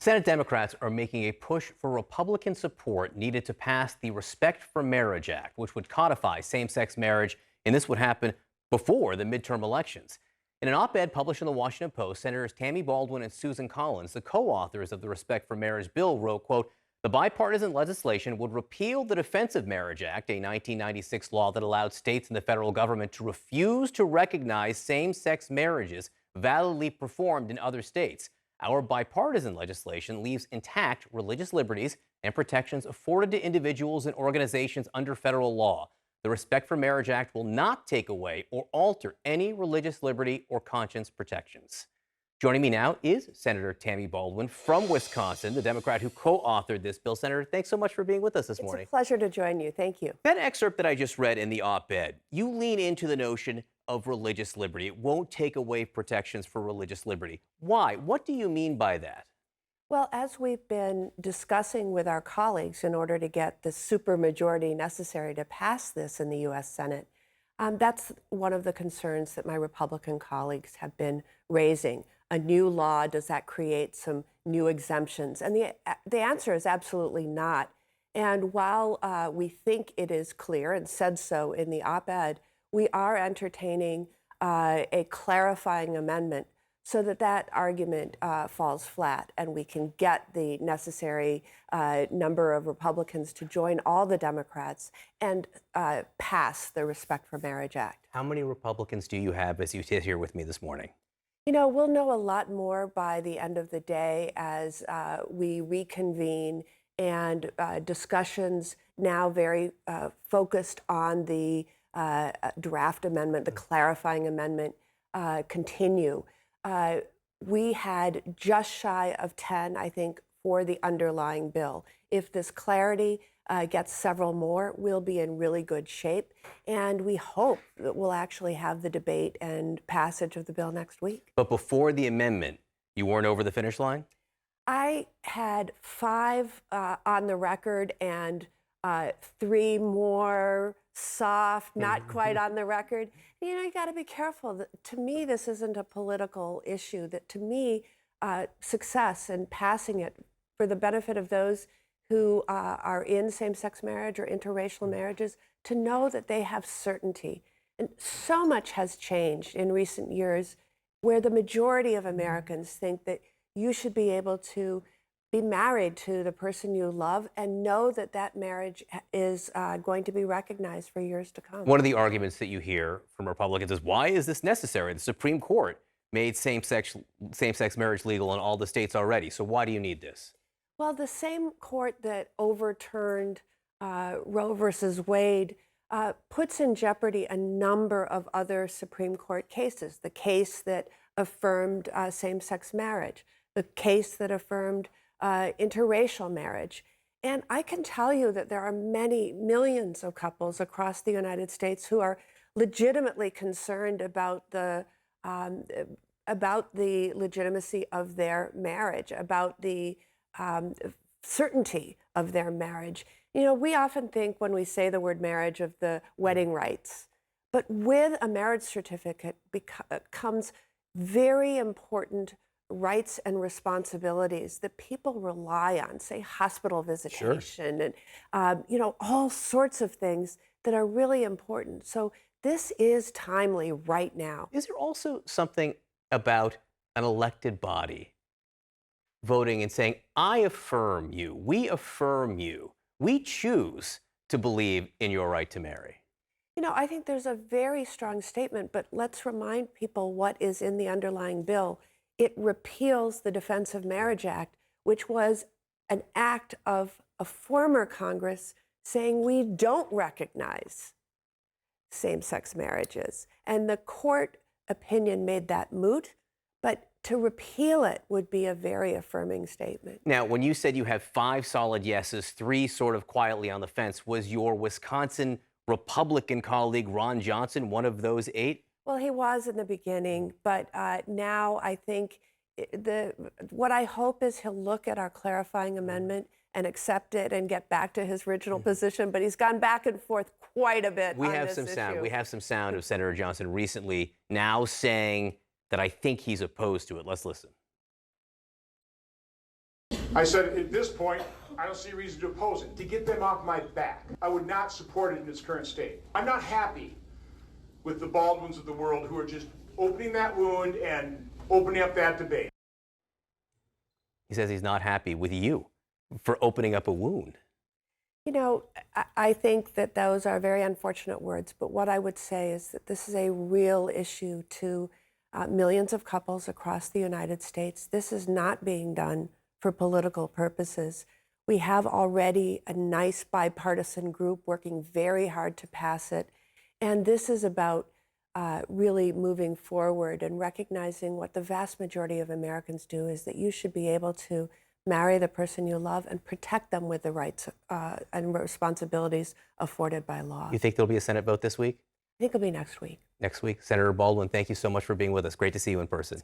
Senate Democrats are making a push for Republican support needed to pass the Respect for Marriage Act, which would codify same-sex marriage, and this would happen before the midterm elections. In an op-ed published in the Washington Post, Senators Tammy Baldwin and Susan Collins, the co-authors of the Respect for Marriage bill, wrote, quote, "The bipartisan legislation would repeal the Defense of Marriage Act, a 1996 law that allowed states and the federal government to refuse to recognize same-sex marriages validly performed in other states. Our bipartisan legislation leaves intact religious liberties and protections afforded to individuals and organizations under federal law. The Respect for Marriage Act will not take away or alter any religious liberty or conscience protections." Joining me now is Senator Tammy Baldwin from Wisconsin, the Democrat who co-authored this bill. Senator, thanks so much for being with us this morning. It's a pleasure to join you. Thank you. That excerpt that I just read in the op-ed, you lean into the notion of religious liberty. It won't take away protections for religious liberty. Why? What do you mean by that? Well, as we've been discussing with our colleagues in order to get the supermajority necessary to pass this in the U.S. Senate, that's one of the concerns that my Republican colleagues have been raising. A new law, does that create some new exemptions? And the answer is absolutely not. And while we think it is clear and said so in the op-ed, we are entertaining a clarifying amendment so that that argument falls flat and we can get the necessary number of Republicans to join all the Democrats and pass the Respect for Marriage Act. How many Republicans do you have as you sit here with me this morning? You know, we'll know a lot more by the end of the day as we reconvene and discussions now very focused on the draft amendment, the clarifying amendment, continue. We had just shy of 10, I think, for the underlying bill. If this clarity gets several more, we'll be in really good shape. And we hope that we'll actually have the debate and passage of the bill next week. But before the amendment, you weren't over the finish line? I had 5 on the record and 3 more soft, not quite on the record. You know, you got to be careful. To me, this isn't a political issue. That to me, success and passing it for the benefit of those who are in same-sex marriage or interracial marriages, to know that they have certainty. And so much has changed in recent years where the majority of Americans think that you should be able to be married to the person you love and know that that marriage is going to be recognized for years to come. One of the arguments that you hear from Republicans is, why is this necessary? The Supreme Court made same-sex marriage legal in all the states already, so why do you need this? Well, the same court that overturned Roe versus Wade puts in jeopardy a number of other Supreme Court cases. The case that affirmed same-sex marriage, the case that affirmed interracial marriage. And I can tell you that there are many millions of couples across the United States who are legitimately concerned about the legitimacy of their marriage, about the certainty of their marriage. You know, we often think when we say the word marriage of the wedding rights, but with a marriage certificate comes very important rights and responsibilities that people rely on, say hospital visitation, Sure. and you know, all sorts of things that are really important. So this is timely right now. Is there also something about an elected body voting and saying, I affirm you, we affirm you, we choose to believe in your right to marry? You know, I think there's a very strong statement, but let's remind people what is in the underlying bill. It repeals the Defense of Marriage Act, which was an act of a former Congress saying we don't recognize same-sex marriages. And the court opinion made that moot, but to repeal it would be a very affirming statement. Now, when you said you have 5 solid yeses, 3 sort of quietly on the fence, was your Wisconsin Republican colleague Ron Johnson one of those 8? Well, he was in the beginning, but now I think what I hope is he'll look at our clarifying amendment and accept it and get back to his original position. But he's gone back and forth quite a bit. We on have this some sound. issue. We have some sound of Senator Johnson recently now saying that I think he's opposed to it. Let's listen. I said, at this point, I don't see a reason to oppose it, to get them off my back. I would not support it in its current state. I'm not happy with the Baldwins of the world who are just opening that wound and opening up that debate. He says he's not happy with you for opening up a wound. You know, I think that those are very unfortunate words, but what I would say is that this is a real issue to millions of couples across the United States. This is not being done for political purposes. We have already a nice bipartisan group working very hard to pass it, and this is about really moving forward and recognizing what the vast majority of Americans do is that you should be able to marry the person you love and protect them with the rights and responsibilities afforded by law. You think there'll be a Senate vote this week? I think it'll be next week. Next week? Senator Baldwin, thank you so much for being with us. Great to see you in person.